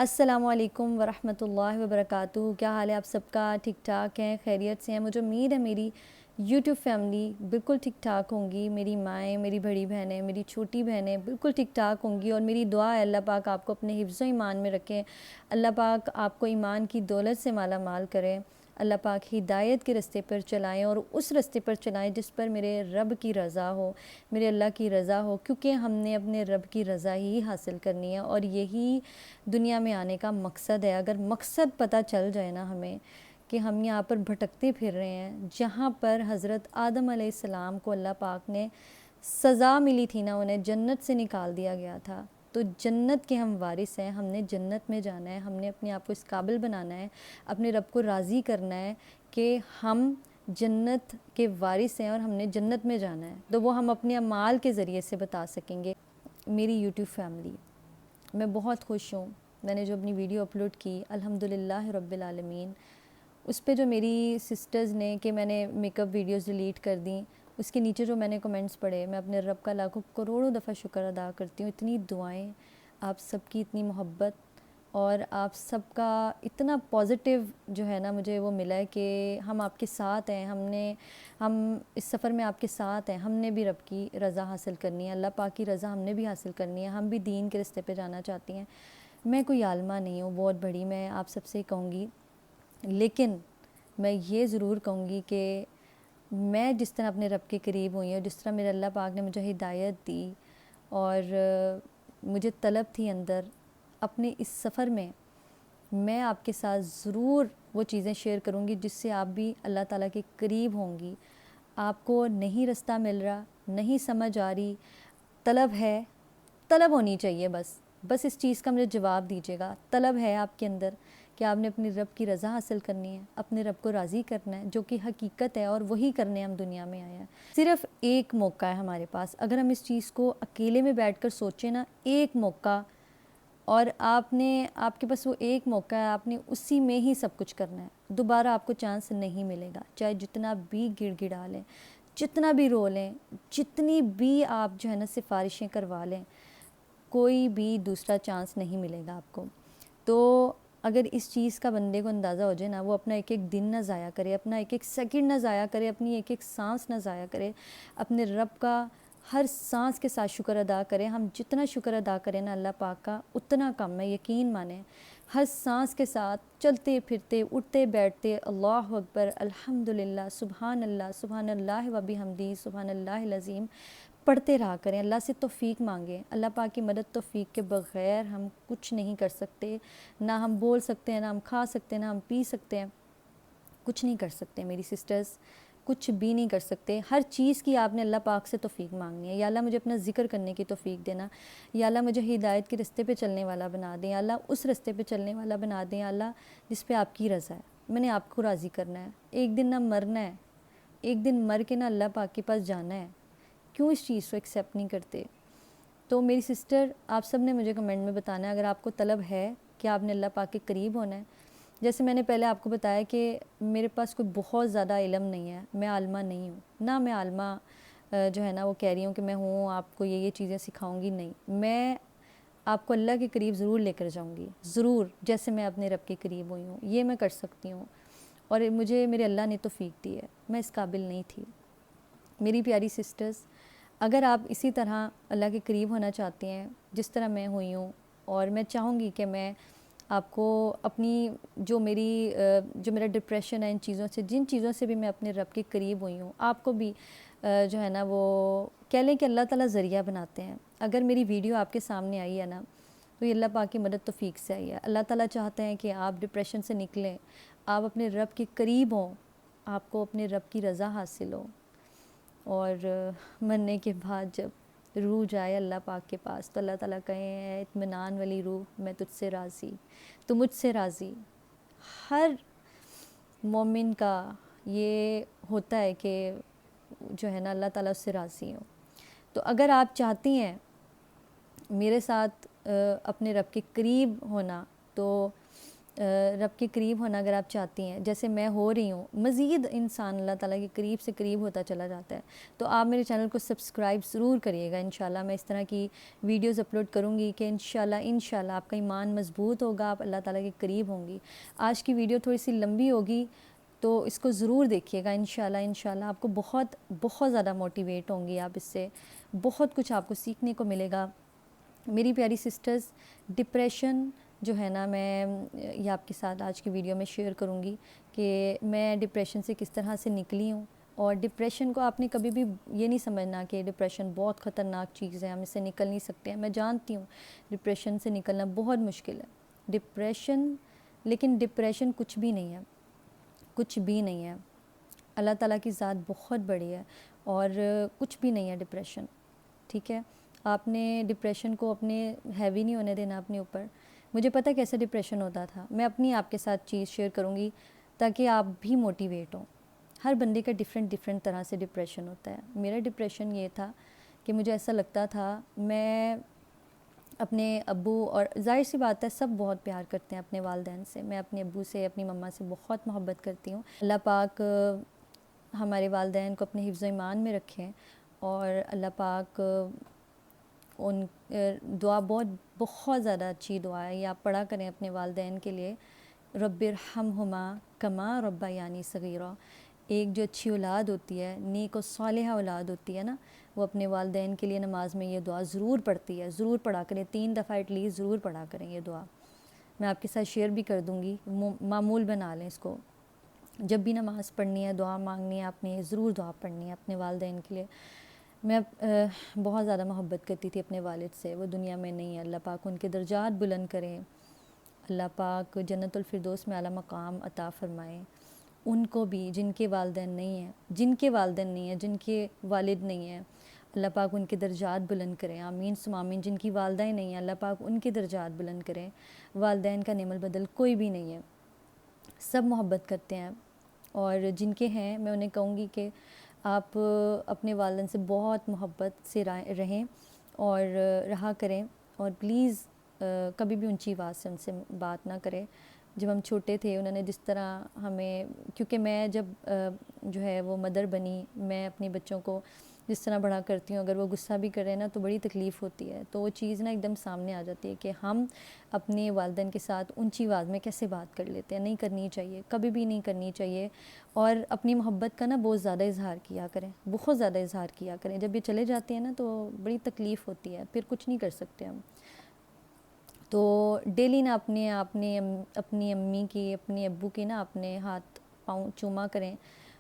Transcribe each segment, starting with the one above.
السلام علیکم ورحمۃ اللہ وبرکاتہ۔ کیا حال ہے آپ سب کا؟ ٹھیک ٹھاک ہیں، خیریت سے ہیں؟ مجھے امید ہے میری یوٹیوب فیملی بالکل ٹھیک ٹھاک ہوں گی، میری مائیں، میری بڑی بہنیں، میری چھوٹی بہنیں بالکل ٹھیک ٹھاک ہوں گی، اور میری دعا ہے اللہ پاک آپ کو اپنے حفظ و ایمان میں رکھیں، اللہ پاک آپ کو ایمان کی دولت سے مالا مال کریں، اللہ پاک ہدایت کے رستے پر چلائیں، اور اس رستے پر چلائیں جس پر میرے رب کی رضا ہو، میرے اللہ کی رضا ہو، کیونکہ ہم نے اپنے رب کی رضا ہی حاصل کرنی ہے، اور یہی دنیا میں آنے کا مقصد ہے۔ اگر مقصد پتہ چل جائے نا ہمیں کہ ہم یہاں پر بھٹکتے پھر رہے ہیں، جہاں پر حضرت آدم علیہ السلام کو اللہ پاک نے سزا ملی تھی نا، انہیں جنت سے نکال دیا گیا تھا، تو جنت کے ہم وارث ہیں، ہم نے جنت میں جانا ہے، ہم نے اپنے آپ کو اس قابل بنانا ہے، اپنے رب کو راضی کرنا ہے کہ ہم جنت کے وارث ہیں اور ہم نے جنت میں جانا ہے، تو وہ ہم اپنے اعمال کے ذریعے سے بتا سکیں گے۔ میری یوٹیوب فیملی، میں بہت خوش ہوں، میں نے جو اپنی ویڈیو اپلوڈ کی الحمدللہ رب العالمین، اس پہ جو میری سسٹرز نے کہ میں نے میک اپ ویڈیوز ڈیلیٹ کر دیں، اس کے نیچے جو میں نے کمنٹس پڑھے، میں اپنے رب کا لاکھوں کروڑوں دفعہ شکر ادا کرتی ہوں۔ اتنی دعائیں، آپ سب کی اتنی محبت، اور آپ سب کا اتنا پازیٹیو جو ہے نا مجھے وہ ملا ہے کہ ہم آپ کے ساتھ ہیں، ہم اس سفر میں آپ کے ساتھ ہیں، ہم نے بھی رب کی رضا حاصل کرنی ہے، اللہ پاک کی رضا ہم نے بھی حاصل کرنی ہے، ہم بھی دین کے رستے پہ جانا چاہتی ہیں۔ میں کوئی عالمہ نہیں ہوں بہت بڑی، میں آپ سب سے کہوں گی، لیکن میں یہ ضرور کہوں گی کہ میں جس طرح اپنے رب کے قریب ہوئی ہوں، جس طرح میرے اللہ پاک نے مجھے ہدایت دی، اور مجھے طلب تھی اندر اپنے اس سفر میں آپ کے ساتھ ضرور وہ چیزیں شیئر کروں گی جس سے آپ بھی اللہ تعالیٰ کے قریب ہوں گی۔ آپ کو نہیں رستہ مل رہا، نہیں سمجھ آ رہی، طلب ہے، طلب ہونی چاہیے، بس اس چیز کا مجھے جواب دیجیے گا۔ طلب ہے آپ کے اندر کہ آپ نے اپنے رب کی رضا حاصل کرنی ہے، اپنے رب کو راضی کرنا ہے، جو کہ حقیقت ہے، اور وہی کرنے ہم دنیا میں آئے ہیں۔ صرف ایک موقع ہے ہمارے پاس، اگر ہم اس چیز کو اکیلے میں بیٹھ کر سوچیں نا، ایک موقع، اور آپ کے پاس وہ ایک موقع ہے، آپ نے اسی میں ہی سب کچھ کرنا ہے، دوبارہ آپ کو چانس نہیں ملے گا، چاہے جتنا بھی گڑ گڑا لیں، جتنا بھی رو لیں، جتنی بھی آپ جو ہے نا سفارشیں کروا لیں، کوئی بھی دوسرا چانس نہیں ملے گا آپ کو۔ تو اگر اس چیز کا بندے کو اندازہ ہو جائے نا، وہ اپنا ایک ایک دن نہ ضائع کرے، اپنا ایک ایک سیکنڈ نہ ضائع کرے، اپنی ایک ایک سانس نہ ضائع کرے، اپنے رب کا ہر سانس کے ساتھ شکر ادا کرے۔ ہم جتنا شکر ادا کریں نا اللہ پاک کا، اتنا کم ہے، یقین مانیں۔ ہر سانس کے ساتھ چلتے پھرتے، اٹھتے بیٹھتے، اللہ اکبر، الحمدللہ، سبحان اللہ و بحمدہ، سبحان اللہ العظیم پڑھتے رہا کریں، اللہ سے توفیق مانگیں۔ اللہ پاک کی مدد توفیق کے بغیر ہم کچھ نہیں کر سکتے، نہ ہم بول سکتے ہیں، نہ ہم کھا سکتے ہیں، نہ ہم پی سکتے ہیں، کچھ نہیں کر سکتے میری سسٹرز، کچھ بھی نہیں کر سکتے۔ ہر چیز کی آپ نے اللہ پاک سے توفیق مانگنی ہے۔ یا اللہ مجھے اپنا ذکر کرنے کی توفیق دینا، یا اللہ مجھے ہدایت کے رستے پہ چلنے والا بنا دیں، یا اللہ اس رستے پہ چلنے والا بنا دیں، یا اللہ جس پہ آپ کی رضا ہے، میں نے آپ کو راضی کرنا ہے۔ ایک دن نہ مرنا ہے، ایک دن مر کے نہ اللہ پاک کے پاس جانا ہے، کیوں اس چیز کو ایکسیپٹ نہیں کرتے؟ تو میری سسٹر، آپ سب نے مجھے کمنٹ میں بتانا ہے، اگر آپ کو طلب ہے کہ آپ نے اللہ پاک کے قریب ہونا ہے۔ جیسے میں نے پہلے آپ کو بتایا کہ میرے پاس کوئی بہت زیادہ علم نہیں ہے، میں عالمہ نہیں ہوں، نہ میں عالمہ جو ہے نا وہ کہہ رہی ہوں کہ میں ہوں، آپ کو یہ چیزیں سکھاؤں گی، نہیں، میں آپ کو اللہ کے قریب ضرور لے کر جاؤں گی، ضرور، جیسے میں اپنے رب کے قریب ہوئی ہوں، یہ میں کر سکتی ہوں، اور مجھے میرے اللہ نے توفیق دی ہے، میں اس قابل نہیں تھی۔ میری پیاری سسٹرز، اگر آپ اسی طرح اللہ کے قریب ہونا چاہتے ہیں جس طرح میں ہوئی ہوں، اور میں چاہوں گی کہ میں آپ کو اپنی جو میرا ڈپریشن ہے، ان چیزوں سے، جن چیزوں سے بھی میں اپنے رب کے قریب ہوئی ہوں، آپ کو بھی جو ہے نا وہ کہہ لیں کہ اللہ تعالیٰ ذریعہ بناتے ہیں۔ اگر میری ویڈیو آپ کے سامنے آئی ہے نا، تو یہ اللہ پاک کی مدد توفیق سے آئی ہے۔ اللہ تعالیٰ چاہتے ہیں کہ آپ ڈپریشن سے نکلیں، آپ اپنے رب کے قریب ہوں، آپ کو اپنے رب کی رضا حاصل ہو، اور مرنے کے بعد جب روح جائے اللہ پاک کے پاس تو اللہ تعالیٰ کہیں، اے اطمینان والی روح، میں تجھ سے راضی، تو مجھ سے راضی۔ ہر مومن کا یہ ہوتا ہے کہ جو ہے نا اللہ تعالیٰ اس سے راضی ہو۔ تو اگر آپ چاہتی ہیں میرے ساتھ اپنے رب کے قریب ہونا، تو رب کے قریب ہونا اگر آپ چاہتی ہیں، جیسے میں ہو رہی ہوں، مزید انسان اللہ تعالیٰ کے قریب سے قریب ہوتا چلا جاتا ہے. تو آپ میرے چینل کو سبسکرائب ضرور کریے گا. انشاءاللہ میں اس طرح کی ویڈیوز اپلوڈ کروں گی کہ انشاءاللہ آپ کا ایمان مضبوط ہوگا، آپ اللہ تعالیٰ کے قریب ہوں گی. آج کی ویڈیو تھوڑی سی لمبی ہوگی تو اس کو ضرور دیکھیے گا. انشاءاللہ آپ کو بہت زیادہ موٹیویٹ ہوں گی آپ اس سے، بہت کچھ آپ کو سیکھنے کو ملے گا. میری پیاری سسٹرز، ڈپریشن جو ہے نا، میں یہ آپ کے ساتھ آج کی ویڈیو میں شیئر کروں گی کہ میں ڈپریشن سے کس طرح سے نکلی ہوں. اور ڈپریشن کو آپ نے کبھی بھی یہ نہیں سمجھنا کہ ڈپریشن بہت خطرناک چیز ہے، ہم اس سے نکل نہیں سکتے ہیں. میں جانتی ہوں ڈپریشن سے نکلنا بہت مشکل ہے. لیکن ڈپریشن کچھ بھی نہیں ہے، کچھ بھی نہیں ہے. اللہ تعالیٰ کی ذات بہت بڑی ہے اور کچھ بھی نہیں ہے ڈپریشن. ٹھیک ہے، آپ نے ڈپریشن کو اپنے ہیوی نہیں ہونے دینا اپنے اوپر. مجھے پتہ کیسے ڈپریشن ہوتا تھا. میں اپنی آپ کے ساتھ چیز شیئر کروں گی تاکہ آپ بھی موٹیویٹ ہوں. ہر بندے کا ڈفرینٹ طرح سے ڈپریشن ہوتا ہے. میرا ڈپریشن یہ تھا کہ مجھے ایسا لگتا تھا، میں اپنے ابو، اور ظاہر سی بات ہے سب بہت پیار کرتے ہیں اپنے والدین سے، میں اپنے ابو سے، اپنی مما سے بہت محبت کرتی ہوں. اللہ پاک ہمارے والدین کو اپنے حفظ و ایمان میں رکھیں، اور اللہ پاک ان دعا بہت زیادہ اچھی دعا ہے، یہ آپ پڑھا کریں اپنے والدین کے لیے. رب ارحمہما کما ربیانی صغیرا. ایک جو اچھی اولاد ہوتی ہے، نیک و صالحہ اولاد ہوتی ہے نا، وہ اپنے والدین کے لیے نماز میں یہ دعا ضرور پڑھتی ہے. ضرور پڑھا کریں، 3 دفعہ ایٹ لیسٹ ضرور پڑھا کریں یہ دعا. میں آپ کے ساتھ شیئر بھی کر دوں گی، معمول بنا لیں اس کو. جب بھی نماز پڑھنی ہے، دعا مانگنی ہے، آپ نے ضرور دعا پڑھنی ہے اپنے والدین کے لیے. میں بہت زیادہ محبت کرتی تھی اپنے والد سے، وہ دنیا میں نہیں ہے. اللہ پاک ان کے درجات بلند کریں، اللہ پاک جنت الفردوس میں اعلیٰ مقام عطا فرمائیں. ان کو بھی جن کے والدین نہیں ہیں، جن کے والد نہیں ہیں، اللہ پاک ان کے درجات بلند کریں. آمین ثم آمین. جن کی والدہ نہیں ہیں، اللہ پاک ان کے درجات بلند کریں. والدین کا نعم البدل کوئی بھی نہیں ہے، سب محبت کرتے ہیں. اور جن کے ہیں، میں انہیں کہوں گی کہ آپ اپنے والدین سے بہت محبت سے رہیں اور رہا کریں. اور پلیز کبھی بھی اونچی آواز سے ان سے بات نہ کریں. جب ہم چھوٹے تھے، انہوں نے جس طرح ہمیں، کیونکہ میں جب جو ہے وہ مدر بنی، میں اپنے بچوں کو جس طرح بڑا کرتی ہوں، اگر وہ غصہ بھی کرے نا تو بڑی تکلیف ہوتی ہے. تو وہ چیز نا ایک دم سامنے آ جاتی ہے کہ ہم اپنے والدین کے ساتھ اونچی آواز میں کیسے بات کر لیتے ہیں. نہیں کرنی چاہیے، کبھی بھی نہیں کرنی چاہیے. اور اپنی محبت کا نا بہت زیادہ اظہار کیا کریں، بہت زیادہ اظہار کیا کریں. جب یہ چلے جاتے ہیں نا تو بڑی تکلیف ہوتی ہے، پھر کچھ نہیں کر سکتے ہم. تو ڈیلی نا اپنی امی کی، اپنے ابو کی نا اپنے ہاتھ پاؤں چوما کریں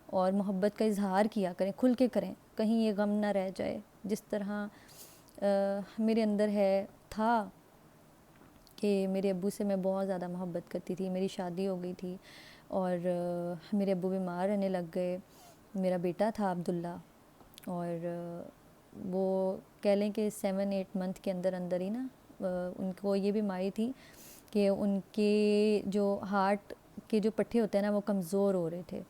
اور محبت کا اظہار کیا کریں، کھل کے کریں، کہیں یہ غم نہ رہ جائے. جس طرح میرے اندر تھا کہ میرے ابو سے میں بہت زیادہ محبت کرتی تھی. میری شادی ہو گئی تھی اور میرے ابو بیمار رہنے لگ گئے. میرا بیٹا تھا عبداللہ، اور وہ کہہ لیں کہ 7-8 منتھ کے اندر ہی نا ان کو یہ بیماری تھی کہ ان کے جو ہارٹ کے جو پٹھے ہوتے ہیں نا وہ کمزور ہو رہے تھے،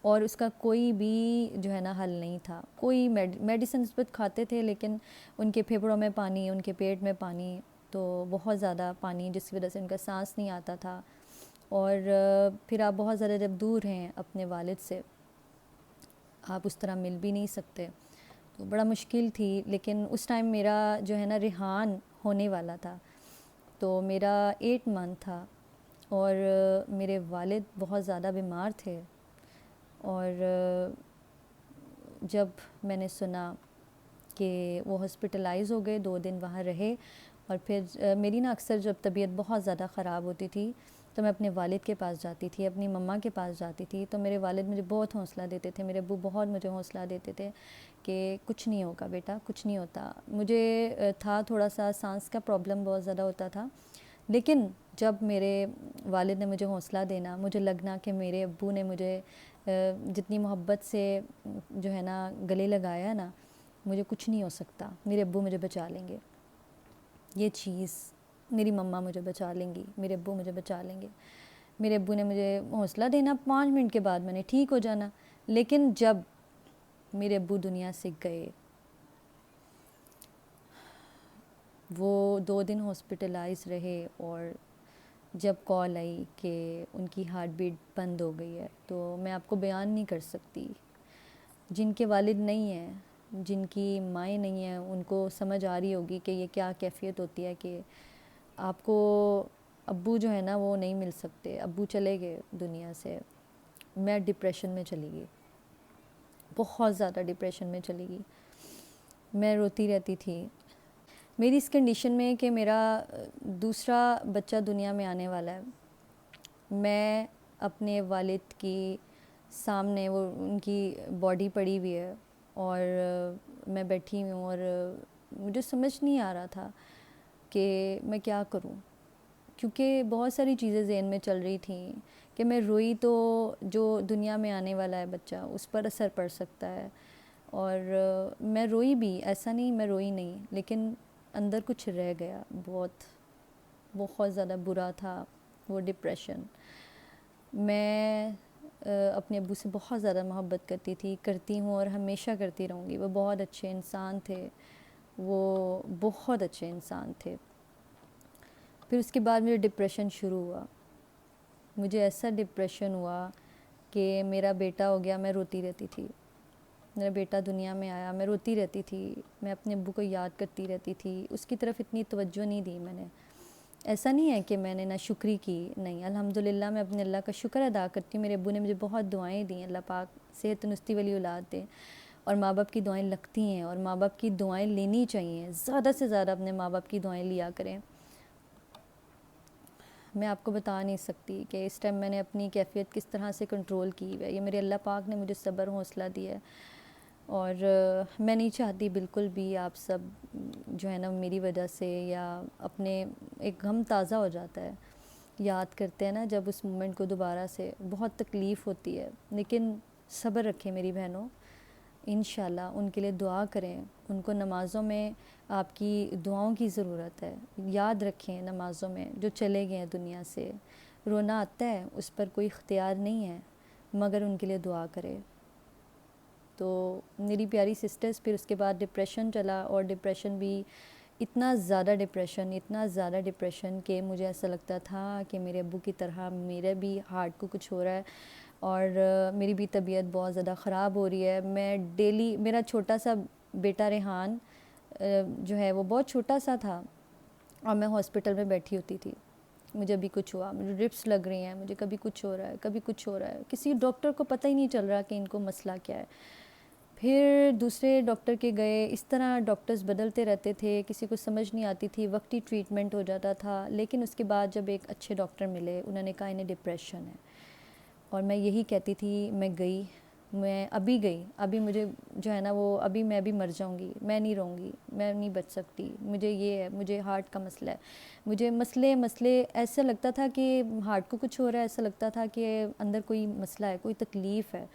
اور اس کا کوئی بھی جو ہے نا حل نہیں تھا. کوئی میڈیسن نسبت کھاتے تھے، لیکن ان کے پھیپھڑوں میں پانی، ان کے پیٹ میں پانی، تو بہت زیادہ پانی، جس کی وجہ سے ان کا سانس نہیں آتا تھا. اور پھر آپ بہت زیادہ جب دور ہیں اپنے والد سے، آپ اس طرح مل بھی نہیں سکتے، تو بڑا مشکل تھی. لیکن اس ٹائم میرا جو ہے نا ریحان ہونے والا تھا، تو میرا 8 منتھ تھا، اور میرے والد بہت زیادہ بیمار تھے. اور جب میں نے سنا کہ وہ ہاسپٹلائز ہو گئے، 2 دن وہاں رہے. اور پھر میری نا اکثر جب طبیعت بہت زیادہ خراب ہوتی تھی تو میں اپنے والد کے پاس جاتی تھی، اپنی مما کے پاس جاتی تھی. تو میرے والد مجھے بہت حوصلہ دیتے تھے، میرے ابو بہت مجھے حوصلہ دیتے تھے کہ کچھ نہیں ہوگا بیٹا، کچھ نہیں ہوتا. مجھے تھا تھوڑا سا سانس کا پرابلم بہت زیادہ ہوتا تھا، لیکن جب میرے والد نے مجھے حوصلہ دینا، مجھے لگنا کہ میرے ابو نے مجھے جتنی محبت سے جو ہے نا گلے لگایا نا، مجھے کچھ نہیں ہو سکتا، میرے ابو مجھے بچا لیں گے. یہ چیز، میری مما مجھے بچا لیں گی، میرے ابو مجھے بچا لیں گے. میرے ابو نے مجھے حوصلہ دینا، 5 منٹ کے بعد میں نے ٹھیک ہو جانا. لیکن جب میرے ابو دنیا سے گئے، وہ 2 دن ہاسپٹلائز رہے، اور جب کال آئی کہ ان کی ہارٹ بیٹ بند ہو گئی ہے، تو میں آپ کو بیان نہیں کر سکتی. جن کے والد نہیں ہیں، جن کی مائیں نہیں ہیں، ان کو سمجھ آ رہی ہوگی کہ یہ کیا کیفیت ہوتی ہے کہ آپ کو ابو جو ہے نا وہ نہیں مل سکتے. ابو چلے گئے دنیا سے. میں ڈپریشن میں چلی گئی، بہت زیادہ ڈپریشن میں چلی گئی. میں روتی رہتی تھی. میری اس کنڈیشن میں کہ میرا دوسرا بچہ دنیا میں آنے والا ہے. میں اپنے والد کی سامنے، وہ ان کی باڈی پڑی ہوئی ہے اور میں بیٹھی ہوں، اور مجھے سمجھ نہیں آ رہا تھا کہ میں کیا کروں، کیونکہ بہت ساری چیزیں ذہن میں چل رہی تھیں کہ میں روئی تو جو دنیا میں آنے والا ہے بچہ اس پر اثر پڑ سکتا ہے. اور میں روئی بھی، ایسا نہیں میں روئی نہیں، لیکن اندر کچھ رہ گیا. بہت زیادہ برا تھا وہ ڈپریشن. میں اپنے ابو سے بہت زیادہ محبت کرتی ہوں اور ہمیشہ کرتی رہوں گی. وہ بہت اچھے انسان تھے، وہ بہت اچھے انسان تھے. پھر اس کے بعد میرا ڈپریشن شروع ہوا. مجھے ایسا ڈپریشن ہوا کہ میرا بیٹا ہو گیا. میں روتی رہتی تھی. میرا بیٹا دنیا میں آیا، میں روتی رہتی تھی. میں اپنے ابو کو یاد کرتی رہتی تھی. اس کی طرف اتنی توجہ نہیں دی میں نے. ایسا نہیں ہے کہ میں نے نہ شکری کی، نہیں، الحمدللہ میں اپنے اللہ کا شکر ادا کرتی ہوں. میرے ابو نے مجھے بہت دعائیں دیں، اللہ پاک صحت تندرستی والی اولاد دیں. اور ماں باپ کی دعائیں لگتی ہیں، اور ماں باپ کی دعائیں لینی چاہیے. زیادہ سے زیادہ اپنے ماں باپ کی دعائیں لیا کریں. میں آپ کو بتا نہیں سکتی کہ اس ٹائم میں نے اپنی کیفیت کس طرح سے کنٹرول کی ہے. یہ میرے اللہ پاک نے مجھے صبر حوصلہ دیا ہے. اور میں نہیں چاہتی بالکل بھی آپ سب جو ہے نا میری وجہ سے، یا اپنے ایک غم تازہ ہو جاتا ہے، یاد کرتے ہیں نا جب اس مومنٹ کو دوبارہ سے، بہت تکلیف ہوتی ہے. لیکن صبر رکھیں میری بہنوں، انشاءاللہ ان کے لیے دعا کریں. ان کو نمازوں میں آپ کی دعاؤں کی ضرورت ہے. یاد رکھیں نمازوں میں جو چلے گئے ہیں دنیا سے. رونا آتا ہے، اس پر کوئی اختیار نہیں ہے، مگر ان کے لیے دعا کرے. تو میری پیاری سسٹرز، پھر اس کے بعد ڈپریشن چلا، اور ڈپریشن بھی اتنا زیادہ ڈپریشن کہ مجھے ایسا لگتا تھا کہ میرے ابو کی طرح میرے بھی ہارٹ کو کچھ ہو رہا ہے، اور میری بھی طبیعت بہت زیادہ خراب ہو رہی ہے. میں ڈیلی، میرا چھوٹا سا بیٹا ریحان جو ہے وہ بہت چھوٹا سا تھا، اور میں ہاسپٹل میں بیٹھی ہوتی تھی. مجھے ابھی کچھ ہوا، مجھے ڈرپس لگ رہی ہیں، مجھے کبھی کچھ ہو رہا ہے، کبھی کچھ ہو رہا ہے. کسی ڈاکٹر کو پتہ ہی نہیں چل رہا کہ ان کو مسئلہ کیا ہے. پھر دوسرے ڈاکٹر کے گئے. اس طرح ڈاکٹرز بدلتے رہتے تھے، کسی کو سمجھ نہیں آتی تھی، وقتی ٹریٹمنٹ ہو جاتا تھا. لیکن اس کے بعد جب ایک اچھے ڈاکٹر ملے، انہوں نے کہا انہیں ڈپریشن ہے. اور میں یہی کہتی تھی، میں ابھی مجھے جو ہے نا وہ، ابھی میں بھی مر جاؤں گی، میں نہیں رہوں گی، میں نہیں بچ سکتی. مجھے یہ ہے، مجھے ہارٹ کا مسئلہ ہے. مجھے مسئلے ایسا لگتا تھا کہ ہارٹ کو کچھ ہو رہا ہے، ایسا لگتا تھا کہ اندر کوئی مسئلہ ہے، کوئی تکلیف ہے.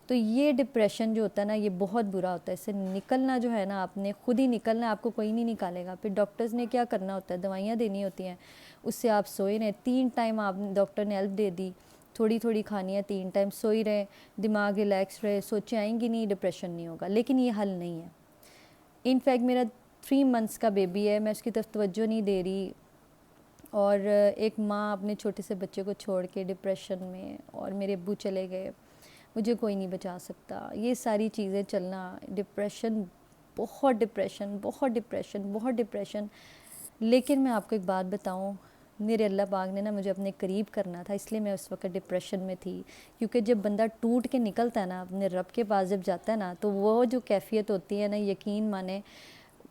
تو یہ ڈپریشن جو ہوتا ہے نا، یہ بہت برا ہوتا ہے. اس سے نکلنا جو ہے نا، آپ نے خود ہی نکلنا ہے، آپ کو کوئی نہیں نکالے گا. پھر ڈاکٹرز نے کیا کرنا ہوتا ہے، دوائیاں دینی ہوتی ہیں. اس سے آپ سوئے رہیں 3 ٹائم، آپ ڈاکٹر نے ہیلپ دے دی، تھوڑی تھوڑی کھانی ہے 3 ٹائم. سوئی رہیں، دماغ ریلیکس رہے، سوچیں آئیں گی نہیں، ڈپریشن نہیں ہوگا. لیکن یہ حل نہیں ہے. ان فیکٹ میرا 3 منتھس کا بیبی ہے، میں اس کی طرف توجہ نہیں دے رہی. اور ایک ماں اپنے چھوٹے سے بچے کو چھوڑ کے ڈپریشن میں، اور میرے ابو چلے گئے، مجھے کوئی نہیں بچا سکتا. یہ ساری چیزیں چلنا، بہت ڈپریشن. لیکن میں آپ کو ایک بات بتاؤں، میرے اللہ پاک نے نا مجھے اپنے قریب کرنا تھا، اس لیے میں اس وقت ڈپریشن میں تھی. کیونکہ جب بندہ ٹوٹ کے نکلتا ہے نا، اپنے رب کے پاس جب جاتا ہے نا، تو وہ جو کیفیت ہوتی ہے نا، یقین مانیں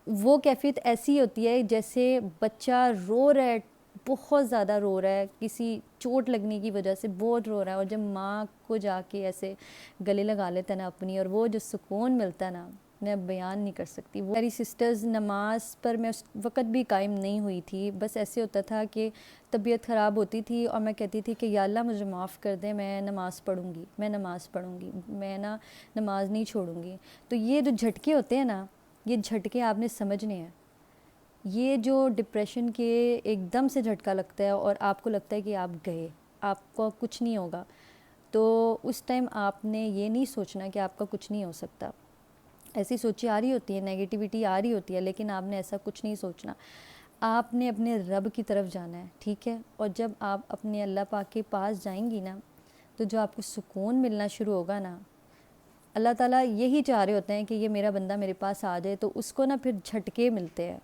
وہ کیفیت ایسی ہوتی ہے جیسے بچہ رو رہا ہے، بہت زیادہ رو رہا ہے، کسی چوٹ لگنے کی وجہ سے بہت رو رہا ہے. اور جب ماں کو جا کے ایسے گلے لگا لیتا ہے نا اپنی، اور وہ جو سکون ملتا ہے نا، میں بیان نہیں کر سکتی. وہ میری سسٹرز، نماز پر میں اس وقت بھی قائم نہیں ہوئی تھی. بس ایسے ہوتا تھا کہ طبیعت خراب ہوتی تھی، اور میں کہتی تھی کہ یا اللہ مجھے معاف کر دے، میں نماز پڑھوں گی، میں نماز نہیں چھوڑوں گی. تو یہ جو جھٹکے ہوتے ہیں نا، یہ جھٹکے آپ نے سمجھنے ہیں. یہ جو ڈپریشن کے ایک دم سے جھٹکا لگتا ہے، اور آپ کو لگتا ہے کہ آپ گئے، آپ کو کچھ نہیں ہوگا، تو اس ٹائم آپ نے یہ نہیں سوچنا کہ آپ کا کچھ نہیں ہو سکتا. ایسی سوچیں آ رہی ہوتی ہیں، نیگیٹیوٹی آ رہی ہوتی ہے، لیکن آپ نے ایسا کچھ نہیں سوچنا. آپ نے اپنے رب کی طرف جانا ہے، ٹھیک ہے، اور جب آپ اپنے اللہ پاک کے پاس جائیں گی نا تو جو آپ کو سکون ملنا شروع ہوگا نا، اللہ تعالیٰ یہی چاہ رہے ہوتے ہیں کہ یہ میرا بندہ میرے پاس آ جائے، تو اس کو نا پھر جھٹکے ملتے ہیں،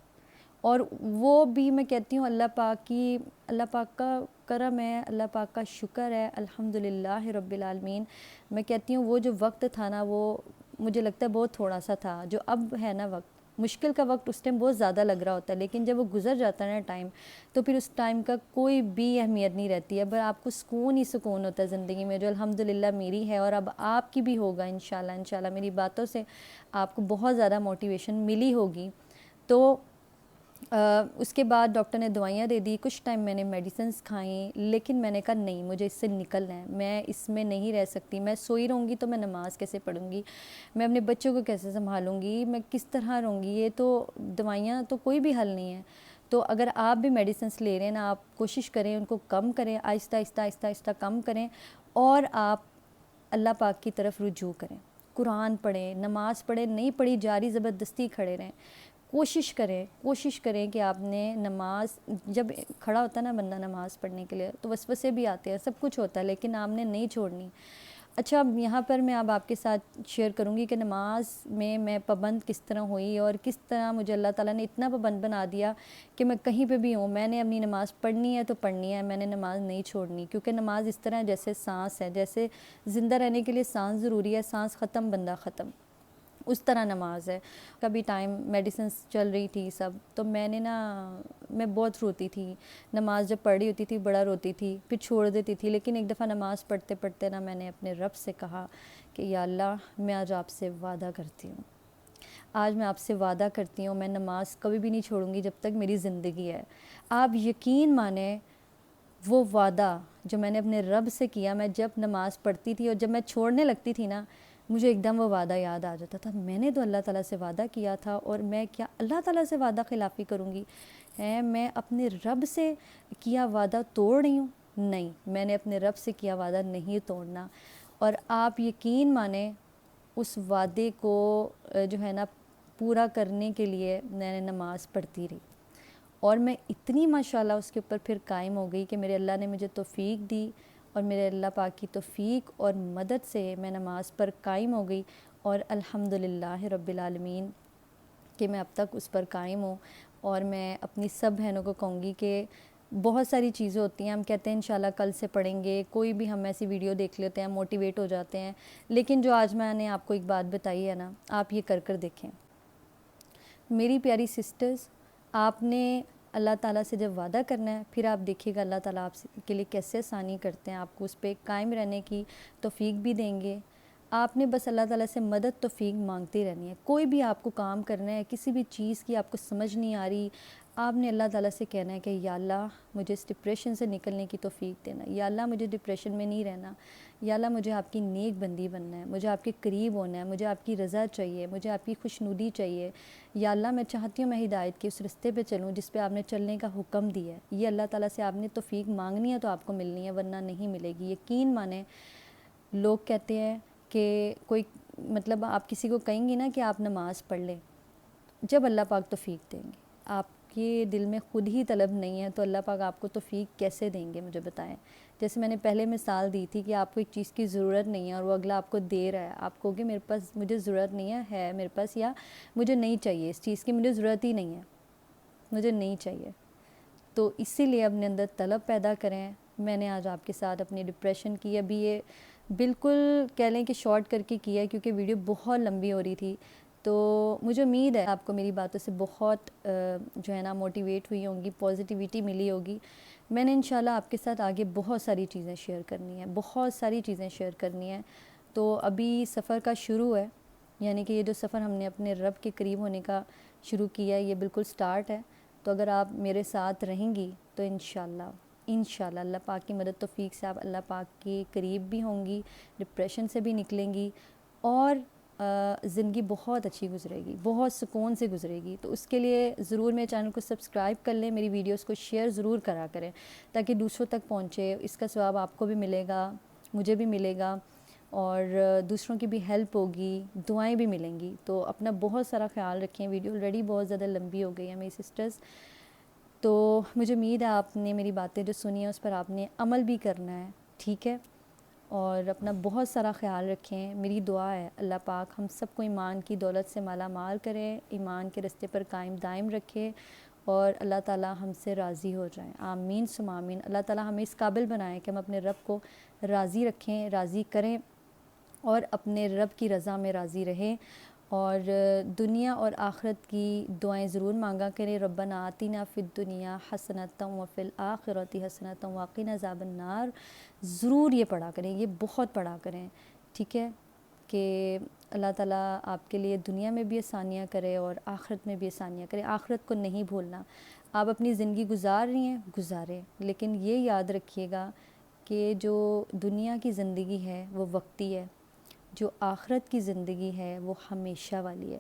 اور وہ بھی میں کہتی ہوں اللہ پاک کا کرم ہے، اللہ پاک کا شکر ہے، الحمدللہ رب العالمین۔ میں کہتی ہوں وہ جو وقت تھا نا، وہ مجھے لگتا ہے بہت تھوڑا سا تھا، جو اب ہے نا وقت، مشکل کا وقت اس ٹائم بہت زیادہ لگ رہا ہوتا ہے، لیکن جب وہ گزر جاتا ہے نا ٹائم، تو پھر اس ٹائم کا کوئی بھی اہمیت نہیں رہتی ہے، پر آپ کو سکون ہی سکون ہوتا ہے زندگی میں، جو الحمدللہ میری ہے، اور اب آپ کی بھی ہوگا انشاءاللہ میری باتوں سے آپ کو بہت زیادہ موٹیویشن ملی ہوگی۔ تو اس کے بعد ڈاکٹر نے دوائیاں دے دی، کچھ ٹائم میں نے میڈیسنز کھائیں، لیکن میں نے کہا نہیں، مجھے اس سے نکلنا ہے، میں اس میں نہیں رہ سکتی، میں سوئی رہوں گی تو میں نماز کیسے پڑھوں گی، میں اپنے بچوں کو کیسے سنبھالوں گی، میں کس طرح رہوں گی، یہ تو دوائیاں تو کوئی بھی حل نہیں ہے۔ تو اگر آپ بھی میڈیسنز لے رہے ہیں نا، آپ کوشش کریں ان کو کم کریں، آہستہ آہستہ آہستہ آہستہ کم کریں، اور آپ اللہ پاک کی طرف رجوع کریں، قرآن پڑھیں، نماز پڑھیں، نہیں پڑھی جاری زبردستی کھڑے رہیں، کوشش کریں کہ آپ نے نماز، جب کھڑا ہوتا ہے نا بندہ نماز پڑھنے کے لیے تو وسوسے بھی آتے ہیں، سب کچھ ہوتا ہے، لیکن آپ نے نہیں چھوڑنی۔ اچھا، اب یہاں پر میں اب آپ کے ساتھ شیئر کروں گی کہ نماز میں پابند کس طرح ہوئی، اور کس طرح مجھے اللہ تعالیٰ نے اتنا پابند بنا دیا کہ میں کہیں پہ بھی ہوں، میں نے اپنی نماز پڑھنی ہے تو پڑھنی ہے، میں نے نماز نہیں چھوڑنی، کیونکہ نماز اس طرح جیسے سانس ہے، جیسے زندہ رہنے کے لیے سانس ضروری ہے، سانس ختم بندہ ختم، اس طرح نماز ہے۔ کبھی ٹائم میڈیسنس چل رہی تھی سب، تو میں بہت روتی تھی، نماز جب پڑھ رہی ہوتی تھی بڑا روتی تھی، پھر چھوڑ دیتی تھی، لیکن ایک دفعہ نماز پڑھتے پڑھتے نا میں نے اپنے رب سے کہا کہ یا اللہ، میں آج آپ سے وعدہ کرتی ہوں، آج میں آپ سے وعدہ کرتی ہوں، میں نماز کبھی بھی نہیں چھوڑوں گی جب تک میری زندگی ہے۔ آپ یقین مانیں، وہ وعدہ جو میں نے اپنے رب سے کیا، میں جب نماز پڑھتی تھی اور جب میں چھوڑنے لگتی تھی نا، مجھے ایک دم وہ وعدہ یاد آ جاتا تھا، میں نے تو اللہ تعالیٰ سے وعدہ کیا تھا، اور میں کیا اللہ تعالیٰ سے وعدہ خلافی کروں گی؟ میں اپنے رب سے کیا وعدہ توڑ رہی ہوں؟ نہیں، میں نے اپنے رب سے کیا وعدہ نہیں توڑنا۔ اور آپ یقین مانیں، اس وعدے کو جو ہے نا پورا کرنے کے لیے میں نے نماز پڑھتی رہی، اور میں اتنی ماشاءاللہ اس کے اوپر پھر قائم ہو گئی کہ میرے اللہ نے مجھے توفیق دی، اور میرے اللہ پاک کی توفیق اور مدد سے میں نماز پر قائم ہو گئی، اور الحمدللہ رب العالمین کہ میں اب تک اس پر قائم ہوں۔ اور میں اپنی سب بہنوں کو کہوں گی کہ بہت ساری چیزیں ہوتی ہیں، ہم کہتے ہیں انشاءاللہ کل سے پڑھیں گے، کوئی بھی ہم ایسی ویڈیو دیکھ لیتے ہیں، موٹیویٹ ہو جاتے ہیں، لیکن جو آج میں نے آپ کو ایک بات بتائی ہے نا، آپ یہ کر دیکھیں میری پیاری سسٹرز۔ آپ نے اللہ تعالیٰ سے جب وعدہ کرنا ہے، پھر آپ دیکھیے گا اللہ تعالیٰ آپ کے لیے کیسے آسانی کرتے ہیں، آپ کو اس پہ قائم رہنے کی توفیق بھی دیں گے۔ آپ نے بس اللہ تعالیٰ سے مدد توفیق مانگتی رہنی ہے، کوئی بھی آپ کو کام کرنا ہے، کسی بھی چیز کی آپ کو سمجھ نہیں آ رہی، آپ نے اللہ تعالیٰ سے کہنا ہے کہ یا اللہ، مجھے اس ڈپریشن سے نکلنے کی توفیق دینا، یا اللہ مجھے ڈپریشن میں نہیں رہنا، یا اللہ مجھے آپ کی نیک بندی بننا ہے، مجھے آپ کے قریب ہونا ہے، مجھے آپ کی رضا چاہیے، مجھے آپ کی خوشنودی چاہیے، یا اللہ میں چاہتی ہوں میں ہدایت کے اس رستے پہ چلوں جس پہ آپ نے چلنے کا حکم دیا ہے۔ یہ اللہ تعالیٰ سے آپ نے توفیق مانگنی ہے تو آپ کو ملنی ہے، ورنہ نہیں ملے گی، یقین مانیں۔ لوگ کہتے ہیں کہ کوئی مطلب آپ کسی کو کہیں گی نا کہ آپ نماز پڑھ لیں، جب اللہ پاک توفیق دیں گے، آپ کے دل میں خود ہی طلب نہیں ہے تو اللہ پاک آپ کو توفیق کیسے دیں گے، مجھے بتائیں۔ جیسے میں نے پہلے مثال دی تھی کہ آپ کو ایک چیز کی ضرورت نہیں ہے اور وہ اگلا آپ کو دے رہا ہے، آپ کہو گے میرے پاس، مجھے ضرورت نہیں ہے میرے پاس، یا مجھے نہیں چاہیے اس چیز کی، مجھے ضرورت ہی نہیں ہے، مجھے نہیں چاہیے۔ تو اسی لیے اپنے اندر طلب پیدا کریں۔ میں نے آج آپ کے ساتھ اپنی ڈپریشن کی، ابھی یہ بالکل کہہ لیں کہ شارٹ کر کے کیا ہے کیونکہ ویڈیو بہت لمبی ہو رہی تھی، تو مجھے امید ہے آپ کو میری باتوں سے بہت جو ہے نا موٹیویٹ ہوئی ہوں گی، پازیٹیوٹی ملی ہوگی۔ میں نے انشاءاللہ آپ کے ساتھ آگے بہت ساری چیزیں شیئر کرنی ہیں، بہت ساری چیزیں شیئر کرنی ہیں۔ تو ابھی سفر کا شروع ہے، یعنی کہ یہ جو سفر ہم نے اپنے رب کے قریب ہونے کا شروع کیا ہے، یہ بالکل سٹارٹ ہے۔ تو اگر آپ میرے ساتھ رہیں گی تو انشاءاللہ اللہ پاک کی مدد توفیق سے آپ اللہ پاک کے قریب بھی ہوں گی، ڈپریشن سے بھی نکلیں گی، اور زندگی بہت اچھی گزرے گی، بہت سکون سے گزرے گی۔ تو اس کے لیے ضرور میرے چینل کو سبسکرائب کر لیں، میری ویڈیوز کو شیئر ضرور کرا کریں تاکہ دوسروں تک پہنچے، اس کا ثواب آپ کو بھی ملے گا، مجھے بھی ملے گا، اور دوسروں کی بھی ہیلپ ہوگی، دعائیں بھی ملیں گی۔ تو اپنا بہت سارا خیال رکھیں، ویڈیو آلریڈی بہت زیادہ لمبی ہو گئی ہے میری سسٹرز۔ تو مجھے امید ہے آپ نے میری باتیں جو سنی ہیں اس پر آپ نے عمل بھی کرنا ہے، ٹھیک ہے؟ اور اپنا بہت سارا خیال رکھیں. میری دعا ہے اللہ پاک ہم سب کو ایمان کی دولت سے مالا مال کرے، ایمان کے رستے پر قائم دائم رکھے، اور اللہ تعالیٰ ہم سے راضی ہو جائیں. آمین ثم آمین. اللہ تعالیٰ ہمیں اس قابل بنائیں کہ ہم اپنے رب کو راضی رکھیں، راضی کریں، اور اپنے رب کی رضا میں راضی رہیں. اور دنیا اور آخرت کی دعائیں ضرور مانگا کریں. ربنا آتنا فی الدنیا حسنۃ وفی الآخرۃ حسنۃ وقنا عذاب النار. ضرور یہ پڑھا کریں، یہ بہت پڑھا کریں، ٹھیک ہے؟ کہ اللہ تعالیٰ آپ کے لیے دنیا میں بھی آسانیاں کرے اور آخرت میں بھی آسانیاں کرے. آخرت کو نہیں بھولنا. آپ اپنی زندگی گزار رہی ہیں، گزاریں، لیکن یہ یاد رکھیے گا کہ جو دنیا کی زندگی ہے وہ وقتی ہے، جو آخرت کی زندگی ہے وہ ہمیشہ والی ہے.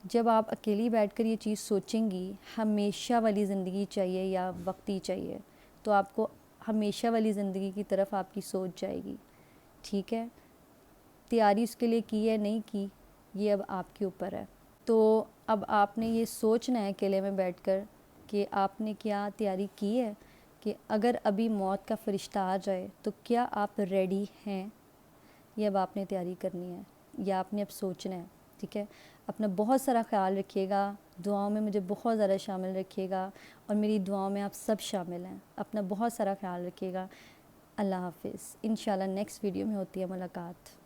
جب آپ اکیلی بیٹھ کر یہ چیز سوچیں گی ہمیشہ والی زندگی چاہیے یا وقتی چاہیے، تو آپ کو ہمیشہ والی زندگی کی طرف آپ کی سوچ جائے گی، ٹھیک ہے؟ تیاری اس کے لیے کی ہے نہیں کی، یہ اب آپ کے اوپر ہے. تو اب آپ نے یہ سوچنا ہے اکیلے میں بیٹھ کر کہ آپ نے کیا تیاری کی ہے، کہ اگر ابھی موت کا فرشتہ آ جائے تو کیا آپ ریڈی ہیں. یہ اب آپ نے تیاری کرنی ہے، یا آپ نے اب سوچنا ہے، ٹھیک ہے؟ اپنا بہت سارا خیال رکھیے گا. دعاؤں میں مجھے بہت زیادہ شامل رکھیے گا، اور میری دعاؤں میں آپ سب شامل ہیں. اپنا بہت سارا خیال رکھیے گا. اللہ حافظ. انشاءاللہ نیکسٹ ویڈیو میں ہوتی ہے ملاقات.